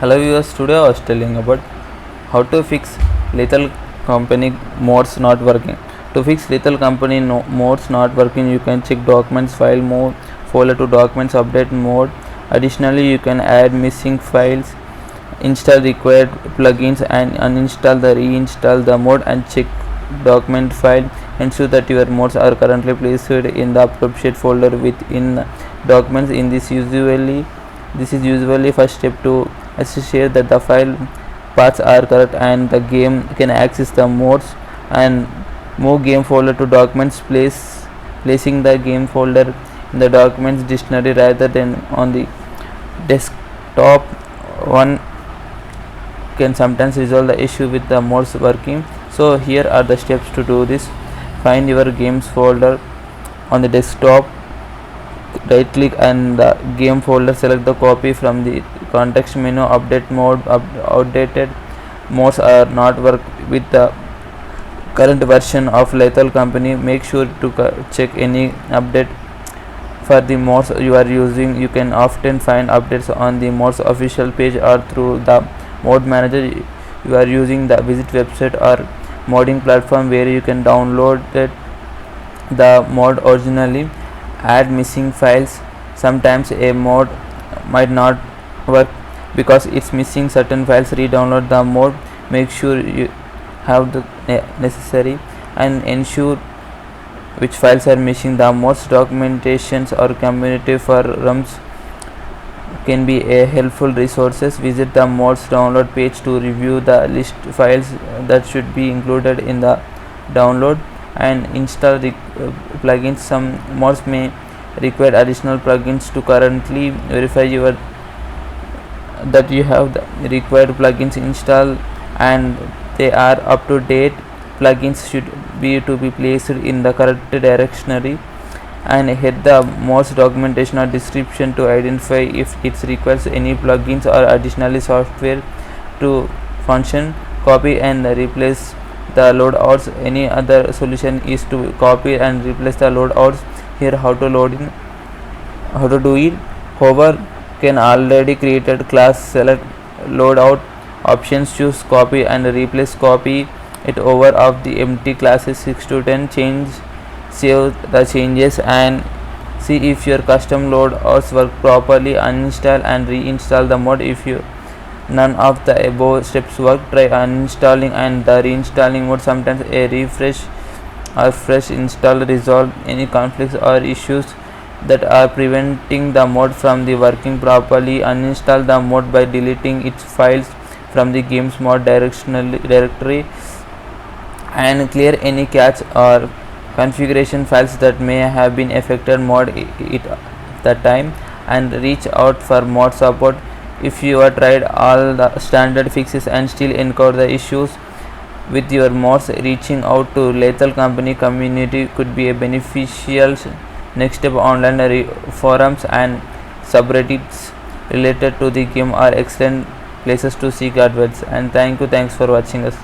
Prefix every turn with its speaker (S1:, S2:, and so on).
S1: Hello viewers, today I was telling about how to fix Lethal Company modes not working. To fix Lethal Company modes not working, you can check Documents File Mode folder to Documents Update Mode. Additionally, you can add missing files, install required plugins and reinstall the mode and check document file. Ensure that your modes are currently placed in the appropriate folder within documents. This is usually first step to assure that the file paths are correct and the game can access the modes. And move game folder to documents, placing the game folder in the documents dictionary rather than on the desktop one can sometimes resolve the issue with the modes working. So here are the steps to do this. Find your games folder on the desktop, right click and the game folder, select the copy from the context menu. Update mode, outdated modes are not work with the current version of Lethal Company. Make sure to check any update for the modes you are using. You can often find updates on the modes official page or through the mode manager you are using. The visit website or modding platform where you can download the mod originally. Add missing files. Sometimes a mod might not work because it's missing certain files. Re-download the mod. Make sure you have the necessary and ensure which files are missing. The mods documentations or community forums can be a helpful resources. Visit the mods download page to review the list files that should be included in the download and install the plugins. Some mods may require additional plugins. To currently verify that you have the required plugins installed and they are up to date. Plugins should be placed in the correct directory and hit the mods documentation or description to identify if it requires any plugins or additional software to function. Copy and replace the loadouts. Any other solution is to copy and replace the loadouts. Here how to do it. Hover can already created class, select loadout options, choose copy and replace. Copy it over of the empty classes 6 to 10. Save the changes and see if your custom loadouts work properly. Uninstall and reinstall the mod if none of the above steps work. Try uninstalling and the reinstalling mode. Sometimes a refresh or fresh install resolve any conflicts or issues that are preventing the mod from the working properly. Uninstall the mod by deleting its files from the games mod directory and clear any cache or configuration files that may have been affected mod it that time, and reach out for mod support if you have tried all the standard fixes and still encounter the issues with your mods. Reaching out to Lethal Company community could be a beneficial next step. Online forums and subreddits related to the game are excellent places to seek advice. And thanks for watching us.